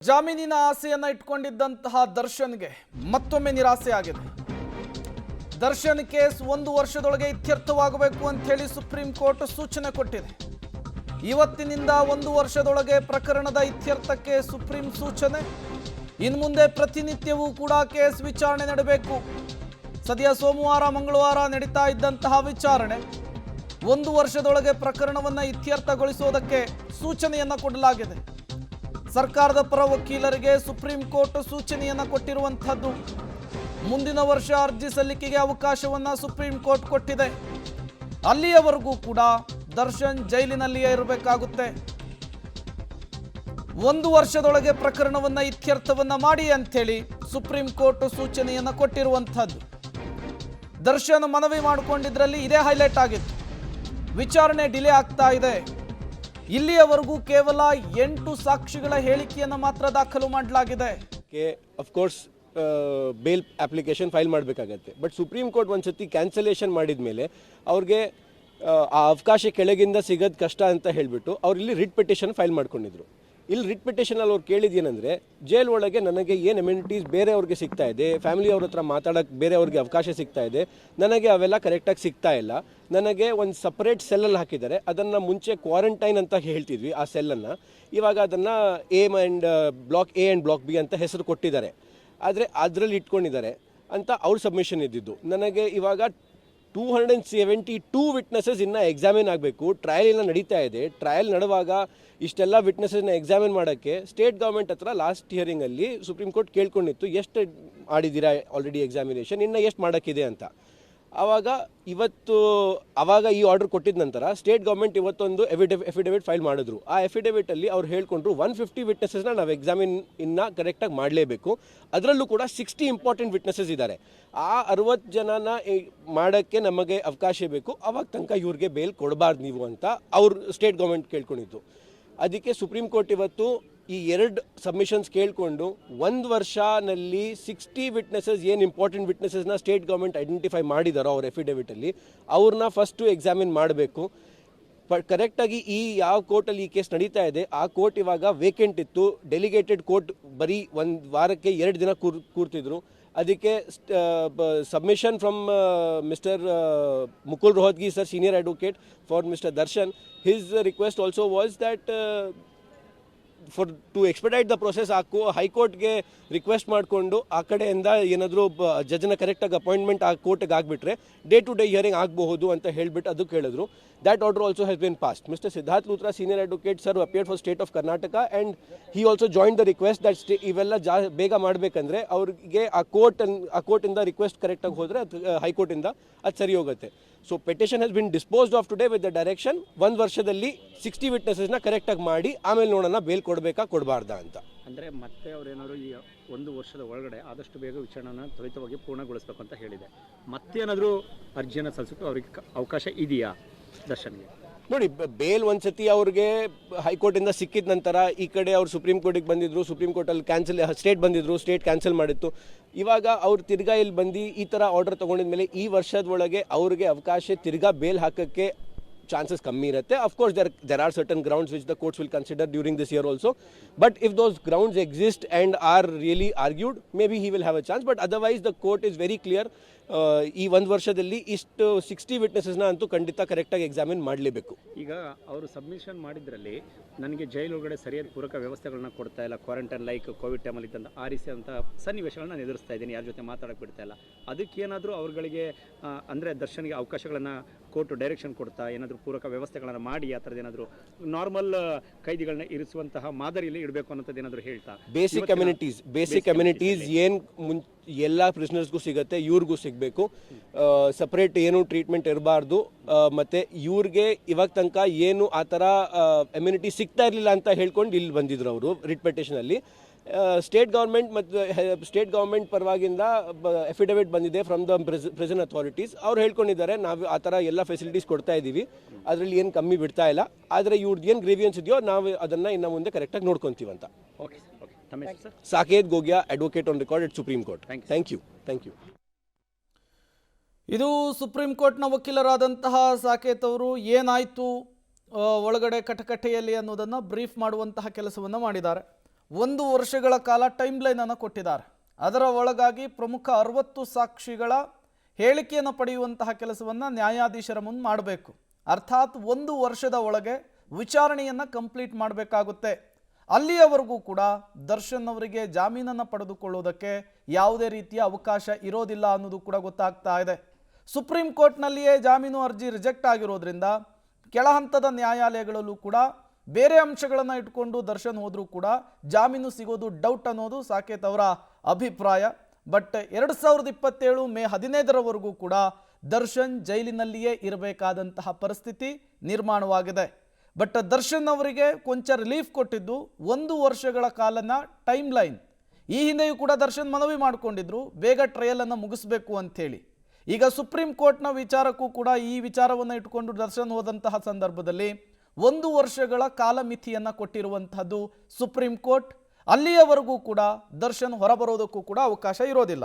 ಜಾಮೀನಿನ ಆಸೆಯನ್ನ ಇಟ್ಕೊಂಡಿದ್ದಂತಹ ದರ್ಶನ್ಗೆ ಮತ್ತೊಮ್ಮೆ ನಿರಾಸೆ ಆಗಿದೆ. ದರ್ಶನ್ ಕೇಸ್ 1 ವರ್ಷದೊಳಗೆ ಇತ್ಯರ್ಥವಾಗಬೇಕು ಅಂತ ಹೇಳಿ ಸುಪ್ರೀಂ ಕೋರ್ಟ್ ಸೂಚನೆ ಕೊಟ್ಟಿದೆ. ಇವತ್ತಿನಿಂದ 1 ವರ್ಷದೊಳಗೆ ಪ್ರಕರಣದ ಇತ್ಯರ್ಥಕ್ಕೆ ಸುಪ್ರೀಂ ಸೂಚನೆ. ಇನ್ನು ಮುಂದೆ ಪ್ರತಿನಿತ್ಯವೂ ಕೂಡ ಕೇಸ್ ವಿಚಾರಣೆ ನಡೆಯಬೇಕು. ಸದ್ಯ ಸೋಮವಾರ ಮಂಗಳವಾರ ನಡೀತಾ ಇದ್ದಂತಹ ವಿಚಾರಣೆ 1 ವರ್ಷದೊಳಗೆ ಪ್ರಕರಣವನ್ನು ಇತ್ಯರ್ಥಗೊಳಿಸುವುದಕ್ಕೆ ಸೂಚನೆಯನ್ನ ಕೊಡಲಾಗಿದೆ. ಸರ್ಕಾರದ ಪರ ವಕೀಲರಿಗೆ ಸುಪ್ರೀಂ ಕೋರ್ಟ್ ಸೂಚನೆಯನ್ನ ಕೊಟ್ಟಿರುವಂತದ್ದು. ಮುಂದಿನ ವರ್ಷ ಅರ್ಜಿ ಸಲ್ಲಿಕೆಗೆ ಅವಕಾಶವನ್ನ ಸುಪ್ರೀಂ ಕೋರ್ಟ್ ಕೊಟ್ಟಿದೆ. ಅಲ್ಲಿಯವರೆಗೂ ಕೂಡ ದರ್ಶನ್ ಜೈಲಿನಲ್ಲಿಯೇ ಇರಬೇಕಾಗುತ್ತೆ. 1 ವರ್ಷದೊಳಗೆ ಪ್ರಕರಣವನ್ನ ಇತ್ಯರ್ಥವನ್ನ ಮಾಡಿ ಅಂತೇಳಿ ಸುಪ್ರೀಂ ಕೋರ್ಟ್ ಸೂಚನೆಯನ್ನ ಕೊಟ್ಟಿರುವಂತದ್ದು. ದರ್ಶನ್ ಮನವಿ ಮಾಡಿಕೊಂಡಿದ್ರಲ್ಲಿ ಇದೇ ಹೈಲೈಟ್ ಆಗಿತ್ತು. ವಿಚಾರಣೆ ಡಿಲೇ ಆಗ್ತಾ ಇದೆ. ಇಲ್ಲಿಯವರೆಗೂ ಕೇವಲ 8 ಸಾಕ್ಷಿಗಳ ಹೇಳಿಕೆಯನ್ನು ಮಾತ್ರ ದಾಖಲು ಮಾಡಲಾಗಿದೆ. Of course bale application file ಮಾಡಬೇಕಾಗತ್ತೆ. ಬಟ್ ಸುಪ್ರೀಂ ಕೋರ್ಟ್ ಒಂದ್ಸತಿ ಕ್ಯಾನ್ಸಲೇಷನ್ ಮಾಡಿದ ಮೇಲೆ ಅವ್ರಿಗೆ ಆ ಅವಕಾಶ ಕೆಳಗಿಂದ ಸಿಗೋದು ಕಷ್ಟ ಅಂತ ಹೇಳಿಬಿಟ್ಟು ಅವ್ರು ಇಲ್ಲಿ ರಿಟ್ ಪಿಟಿಷನ್ ಫೈಲ್ ಮಾಡ್ಕೊಂಡಿದ್ರು. ಇಲ್ಲಿ ರಿಟ್ ಪಿಟಿಷನಲ್ಲಿ ಅವ್ರು ಕೇಳಿದ್ದೇನೆಂದರೆ, ಜೈಲ್ ಒಳಗೆ ನನಗೆ ಏನು ಎಮ್ಯುನಿಟೀಸ್ ಬೇರೆಯವ್ರಿಗೆ ಸಿಗ್ತಾ ಇದೆ, ಫ್ಯಾಮಿಲಿ ಅವ್ರ ಹತ್ರ ಮಾತಾಡೋಕ್ಕೆ ಬೇರೆಯವ್ರಿಗೆ ಅವಕಾಶ ಸಿಗ್ತಾ ಇದೆ, ನನಗೆ ಅವೆಲ್ಲ ಕರೆಕ್ಟಾಗಿ ಸಿಗ್ತಾ ಇಲ್ಲ. ನನಗೆ ಒಂದು ಸಪ್ರೇಟ್ ಸೆಲ್ಲಲ್ಲಿ ಹಾಕಿದ್ದಾರೆ. ಅದನ್ನು ಮುಂಚೆ ಕ್ವಾರಂಟೈನ್ ಅಂತ ಹೇಳ್ತಿದ್ವಿ. ಆ ಸೆಲ್ಲನ್ನು ಇವಾಗ ಅದನ್ನು block A and block B ಅಂತ ಹೆಸರು ಕೊಟ್ಟಿದ್ದಾರೆ. ಆದರೆ ಅದರಲ್ಲಿ ಇಟ್ಕೊಂಡಿದ್ದಾರೆ ಅಂತ ಅವ್ರ ಸಬ್ಮಿಷನ್ ಇದ್ದಿದ್ದು. ನನಗೆ ಇವಾಗ 272 ವಿಟ್ನೆಸಸ್ ಇನ್ನೂ ಎಕ್ಸಾಮಿನ್ ಆಗಬೇಕು. ಟ್ರಯಲ್ ಇನ್ನೂ ನಡೀತಾ ಇದೆ. ಟ್ರಯಲ್ ನಡೆಯುವಾಗ ಇಷ್ಟೆಲ್ಲ ವಿಟ್ನೆಸಸ್ನ ಎಕ್ಸಾಮಿನ್ ಮಾಡೋಕ್ಕೆ ಸ್ಟೇಟ್ ಗೌರ್ಮೆಂಟ್ ಹತ್ರ ಲಾಸ್ಟ್ ಹಿಯರಿಂಗಲ್ಲಿ ಸುಪ್ರೀಂ ಕೋರ್ಟ್ ಕೇಳ್ಕೊಂಡಿತ್ತು, ಎಷ್ಟು ಆಡಿದ್ದೀರಾ ಆಲ್ರೆಡಿ ಎಕ್ಸಾಮಿನೇಷನ್, ಇನ್ನು ಎಷ್ಟು ಮಾಡೋಕ್ಕಿದೆ ಅಂತ. ಆವಾಗ ಈ ಆರ್ಡರ್ ಕೊಟ್ಟಿದ ನಂತರ ಸ್ಟೇಟ್ ಗೌರ್ಮೆಂಟ್ ಇವತ್ತೊಂದು ಎಫಿಡೇವಿಟ್ ಫೈಲ್ ಮಾಡಿದ್ರು. ಆ ಎಫಿಡೇವಿಟಲ್ಲಿ ಅವ್ರು ಹೇಳ್ಕೊಂಡ್ರು 150 ವಿಟ್ನೆಸಸ್ನ ನಾವು ಎಕ್ಸಾಮಿನ್ ಇನ್ನು ಕರೆಕ್ಟಾಗಿ ಮಾಡಲೇಬೇಕು. ಅದರಲ್ಲೂ ಕೂಡ 60 ಇಂಪಾರ್ಟೆಂಟ್ ವಿಟ್ನೆಸಸ್ ಇದ್ದಾರೆ. ಆ 60 ಜನನ ಮಾಡೋಕ್ಕೆ ನಮಗೆ ಅವಕಾಶ ಬೇಕು. ಅವಾಗ ತನಕ ಇವ್ರಿಗೆ ಬೇಲ್ ಕೊಡಬಾರ್ದು ನೀವು ಅಂತ ಅವ್ರು ಸ್ಟೇಟ್ ಗೌರ್ಮೆಂಟ್ ಕೇಳ್ಕೊಂಡಿದ್ದು. ಅದಕ್ಕೆ ಸುಪ್ರೀಂ ಕೋರ್ಟ್ ಇವತ್ತು ಈ 2 ಸಬ್ಮಿಷನ್ಸ್ ಕೇಳಿಕೊಂಡು 1 ವರ್ಷನಲ್ಲಿ 60 ವಿಟ್ನೆಸಸ್ ಏನು ಇಂಪಾರ್ಟೆಂಟ್ ವಿಟ್ನೆಸಸ್ನ ಸ್ಟೇಟ್ ಗೌರ್ಮೆಂಟ್ ಐಡೆಂಟಿಫೈ ಮಾಡಿದಾರೋ ಅವ್ರ ಎಫಿಡೇವಿಟಲ್ಲಿ ಅವ್ರನ್ನ ಫಸ್ಟು ಎಕ್ಸಾಮಿನ್ ಮಾಡಬೇಕು. ಕರೆಕ್ಟಾಗಿ ಈ ಯಾವ ಕೋರ್ಟಲ್ಲಿ ಈ ಕೇಸ್ ನಡೀತಾ ಇದೆ ಆ ಕೋರ್ಟ್ ಇವಾಗ ವೇಕೆಂಟ್ ಇತ್ತು. ಡೆಲಿಗೇಟೆಡ್ ಕೋರ್ಟ್ ಬರೀ 1 ವಾರಕ್ಕೆ 2 ದಿನ ಕೂರ್ತಿದ್ರು. ಅದಕ್ಕೆ submission from mister Mukul Rohatgi sir, senior advocate for mister Darshan, his request also was that to expedite the process ಹೈಕೋರ್ಟ್ಗೆ ರಿಕ್ವೆಸ್ಟ್ ಮಾಡಿಕೊಂಡು ಆ ಕಡೆಯಿಂದ ಏನಾದರೂ ಜಜ್ನ ಕರೆಕ್ಟಾಗಿ ಅಪಾಯಿಂಟ್ಮೆಂಟ್ ಆ ಕೋರ್ಟ್ಗೆ ಆಗಿಬಿಟ್ರೆ ಡೇ ಟು ಡೇ ಹಿಯರಿಂಗ್ ಆಗಬಹುದು ಅಂತ ಹೇಳಿಬಿಟ್ಟು ಅದು ಕೇಳಿದ್ರು. That order also has been passed. Mister Siddharth Luthra, senior advocate sir, appeared for state of Karnataka and he also join the request that ಇವೆಲ್ಲ ಬೇಗ ಮಾಡಬೇಕಂದ್ರೆ ಅವ್ರಿಗೆ ಆ ಕೋರ್ಟಿಂದ ರಿಕ್ವೆಸ್ಟ್ ಕರೆಕ್ಟಾಗಿ ಹೋದರೆ ಅದು ಹೈಕೋರ್ಟಿಂದ ಅದು ಸರಿ ಹೋಗುತ್ತೆ. So petition has been disposed of today with the direction 1 ವರ್ಷದಲ್ಲಿ 60 ವಿಟ್ನೆಸಸ್ನ ಕರೆಕ್ಟಾಗಿ ಮಾಡಿ ಆಮೇಲೆ ನೋಡೋಣ ಬೇಲ್ ಕೊಡಬೇಕಾ ಕೊಡಬಾರ್ದಾ ಅಂತ. ಅಂದರೆ ಮತ್ತೆ ಅವರೇನಾದ್ರು ಈ 1 ವರ್ಷದ ಒಳಗಡೆ ಆದಷ್ಟು ಬೇಗ ವಿಚಾರಣೆಯನ್ನು ತ್ವರಿತವಾಗಿ ಪೂರ್ಣಗೊಳಿಸಬೇಕು ಅಂತ ಹೇಳಿದೆ. ಮತ್ತೇನಾದರೂ ಅರ್ಜಿಯನ್ನು ಸಲ್ಲಿಸೋಕ್ಕೆ ಅವ್ರಿಗೆ ಅವಕಾಶ ಇದೆಯಾ ದರ್ಶನ್ಗೆ? ನೋಡಿ, ಬೇಲ್ ಒಂದ್ಸತಿ ಅವ್ರಿಗೆ ಹೈಕೋರ್ಟಿಂದ ಸಿಕ್ಕಿದ ನಂತರ ಈ ಕಡೆ ಅವ್ರು ಸುಪ್ರೀಂ ಕೋರ್ಟಿಗೆ ಬಂದಿದ್ರು. ಸುಪ್ರೀಂ ಕೋರ್ಟಲ್ಲಿ ಸ್ಟೇಟ್ ಬಂದಿದ್ರು, ಸ್ಟೇಟ್ ಕ್ಯಾನ್ಸಲ್ ಮಾಡಿತ್ತು. ಇವಾಗ ಅವ್ರು ತಿರ್ಗಾ ಇಲ್ಲಿ ಬಂದು ಈ ಥರ ಆರ್ಡರ್ ತೊಗೊಂಡಿದ ಮೇಲೆ ಈ ವರ್ಷದ ಒಳಗೆ ಅವ್ರಿಗೆ ಅವಕಾಶ ತಿರ್ಗಾ ಬೇಲ್ ಹಾಕೋಕ್ಕೆ chances ಕಮ್ಮಿ ಇರುತ್ತೆ. Of course there are certain grounds which the courts will consider during this year also, but if those grounds exist and are really argued, maybe he will have a chance, but otherwise the court is very clear. ಈ 1 ವರ್ಷದಲ್ಲಿ ಇಷ್ಟು 60 ವಿಟ್ನೆಸಸ್ನ ಅಂತೂ ಖಂಡಿತ ಕರೆಕ್ಟಾಗಿ examine ಮಾಡಲೇಬೇಕು. ಈಗ ಅವರು submission ಮಾಡಿದ್ರಲ್ಲಿ ನನಗೆ ಜೈಲೊಳಗಡೆ ಸರಿಯಾದ ಪೂರಕ ವ್ಯವಸ್ಥೆಗಳನ್ನ ಕೊಡ್ತಾ ಇಲ್ಲ, ಕ್ವಾರಂಟೈನ್ ಲೈಕ್ ಕೋವಿಡ್ ಟೈಮಲ್ಲಿ ಇದ್ದಂಥ ಆ ರೀತಿಯಂಥ ಸನ್ನಿವೇಶಗಳನ್ನ ನಾನು ಎದುರಿಸ್ತಾ ಇದ್ದೀನಿ, ಯಾರ ಜೊತೆ ಮಾತಾಡೋಕ್ಕೆ ಬಿಡ್ತಾ ಇಲ್ಲ. ಅದಕ್ಕೇನಾದರೂ ಅವ್ರುಗಳಿಗೆ ಅಂದರೆ ದರ್ಶನ್ಗೆ ಅವಕಾಶಗಳನ್ನು ಕೋರ್ಟು ಡೈರೆಕ್ಷನ್ ಕೊಡ್ತಾ ಏನಾದರೂ ಪೂರಕ ವ್ಯವಸ್ಥೆಗಳನ್ನು ಮಾಡಿ ಆ ಥರದ್ದು ಏನಾದರೂ ನಾರ್ಮಲ್ ಕೈದಿಗಳನ್ನ ಇರಿಸುವಂತಹ ಮಾದರಿಯಲ್ಲಿ ಇಡಬೇಕು ಅನ್ನೋಂಥದ್ದು ಏನಾದರೂ ಹೇಳ್ತಾ ಬೇಸಿಕ್ ಕಮ್ಯುನಿಟೀಸ್ ಏನು ಎಲ್ಲ ಪ್ರಿಸನರ್ಸ್ಗೂ ಸಿಗುತ್ತೆ, ಇವ್ರಿಗೂ ಸಿಗಬೇಕು. ಸಪ್ರೇಟ್ ಏನು ಟ್ರೀಟ್ಮೆಂಟ್ ಇರಬಾರ್ದು. ಮತ್ತು ಇವ್ರಿಗೆ ಇವಾಗ ತನಕ ಏನು ಆ ಥರ ಎಮ್ಯುನಿಟಿ ಸಿಗ್ತಾ ಇರಲಿಲ್ಲ ಅಂತ ಹೇಳ್ಕೊಂಡು ಇಲ್ಲಿ ಬಂದಿದ್ರು ಅವರು ರಿಟ್ ಪಿಟಿಷನಲ್ಲಿ. ಸ್ಟೇಟ್ ಗೌರ್ಮೆಂಟ್ ಪರವಾಗಿಂದ ಎಫಿಡೇವಿಟ್ ಬಂದಿದೆ ಫ್ರಮ್ ದ ಪ್ರಿಸನ್ ಅಥಾರಿಟೀಸ್. ಅವ್ರು ಹೇಳ್ಕೊಂಡಿದ್ದಾರೆ, ನಾವು ಆ ಥರ ಎಲ್ಲ ಫೆಸಿಲಿಟೀಸ್ ಕೊಡ್ತಾ ಇದ್ದೀವಿ, ಅದರಲ್ಲಿ ಏನು ಕಮ್ಮಿ ಬಿಡ್ತಾ ಇಲ್ಲ, ಆದರೆ ಇವ್ರದ್ದು ಏನು ಗ್ರೀವಿಯನ್ಸ್ ಇದೆಯೋ ನಾವು ಅದನ್ನು ಇನ್ನು ಮುಂದೆ ಕರೆಕ್ಟಾಗಿ ನೋಡ್ಕೊತೀವಂತ. Okay sir. Saket Gogia, advocate on record at Supreme Court. Thank you. ಇದು ಸುಪ್ರೀಂ ಕೋರ್ಟ್ನ ವಕೀಲರಾದಂತಹ ಸಾಕೇತ್ ಅವರು ಏನಾಯಿತು ಒಳಗಡೆ ಕಟಕಟೆಯಲ್ಲಿ ಅನ್ನೋದನ್ನು ಬ್ರೀಫ್ ಮಾಡುವಂತಹ ಕೆಲಸವನ್ನು ಮಾಡಿದ್ದಾರೆ. 1 ವರ್ಷಗಳ ಕಾಲ ಟೈಮ್ ಲೈನನ್ನು ಕೊಟ್ಟಿದ್ದಾರೆ. ಅದರ ಒಳಗಾಗಿ ಪ್ರಮುಖ 60 ಸಾಕ್ಷಿಗಳ ಹೇಳಿಕೆಯನ್ನು ಪಡೆಯುವಂತಹ ಕೆಲಸವನ್ನು ನ್ಯಾಯಾಧೀಶರ ಮುಂದೆ ಮಾಡಬೇಕು. ಅರ್ಥಾತ್ 1 ವರ್ಷದ ಒಳಗೆ ವಿಚಾರಣೆಯನ್ನು ಕಂಪ್ಲೀಟ್ ಮಾಡಬೇಕಾಗುತ್ತೆ. ಅಲ್ಲಿಯವರೆಗೂ ಕೂಡ ದರ್ಶನ್ ಅವರಿಗೆ ಜಾಮೀನನ್ನು ಪಡೆದುಕೊಳ್ಳೋದಕ್ಕೆ ಯಾವುದೇ ರೀತಿಯ ಅವಕಾಶ ಇರೋದಿಲ್ಲ ಅನ್ನೋದು ಕೂಡ ಗೊತ್ತಾಗ್ತಾ ಇದೆ. ಸುಪ್ರೀಂ ಕೋರ್ಟ್ನಲ್ಲಿಯೇ ಜಾಮೀನು ಅರ್ಜಿ ರಿಜೆಕ್ಟ್ ಆಗಿರೋದ್ರಿಂದ ಕೆಳ ಹಂತದ ನ್ಯಾಯಾಲಯಗಳಲ್ಲೂ ಕೂಡ ಬೇರೆ ಅಂಶಗಳನ್ನು ಇಟ್ಕೊಂಡು ದರ್ಶನ್ ಹೋದರೂ ಕೂಡ ಜಾಮೀನು ಸಿಗೋದು ಡೌಟ್ ಅನ್ನೋದು ಸಾಕೇತ್ ಅವರ ಅಭಿಪ್ರಾಯ. ಬಟ್ 2027 ಮೇ 15ರವರೆಗೂ ಕೂಡ ದರ್ಶನ್ ಜೈಲಿನಲ್ಲಿಯೇ ಇರಬೇಕಾದಂತಹ ಪರಿಸ್ಥಿತಿ ನಿರ್ಮಾಣವಾಗಿದೆ. ಬಟ್ ದರ್ಶನ್ ಅವರಿಗೆ ಕೊಂಚ ರಿಲೀಫ್ ಕೊಟ್ಟಿದ್ದು 1 ವರ್ಷಗಳ ಕಾಲನ ಟೈಮ್ ಲೈನ್. ಈ ಹಿಂದೆಯೂ ಕೂಡ ದರ್ಶನ್ ಮನವಿ ಮಾಡಿಕೊಂಡಿದ್ರು ಬೇಗ ಟ್ರಯಲನ್ನು ಮುಗಿಸ್ಬೇಕು ಅಂಥೇಳಿ. ಈಗ ಸುಪ್ರೀಂ ಕೋರ್ಟ್ನ ವಿಚಾರಕ್ಕೂ ಕೂಡ ಈ ವಿಚಾರವನ್ನು ಇಟ್ಕೊಂಡು ದರ್ಶನ್ ಹೋದಂತಹ ಸಂದರ್ಭದಲ್ಲಿ 1 ವರ್ಷಗಳ ಕಾಲಮಿತಿಯನ್ನು ಕೊಟ್ಟಿರುವಂತಹದ್ದು ಸುಪ್ರೀಂ ಕೋರ್ಟ್. ಅಲ್ಲಿಯವರೆಗೂ ಕೂಡ ದರ್ಶನ್ ಹೊರಬರೋದಕ್ಕೂ ಕೂಡ ಅವಕಾಶ ಇರೋದಿಲ್ಲ.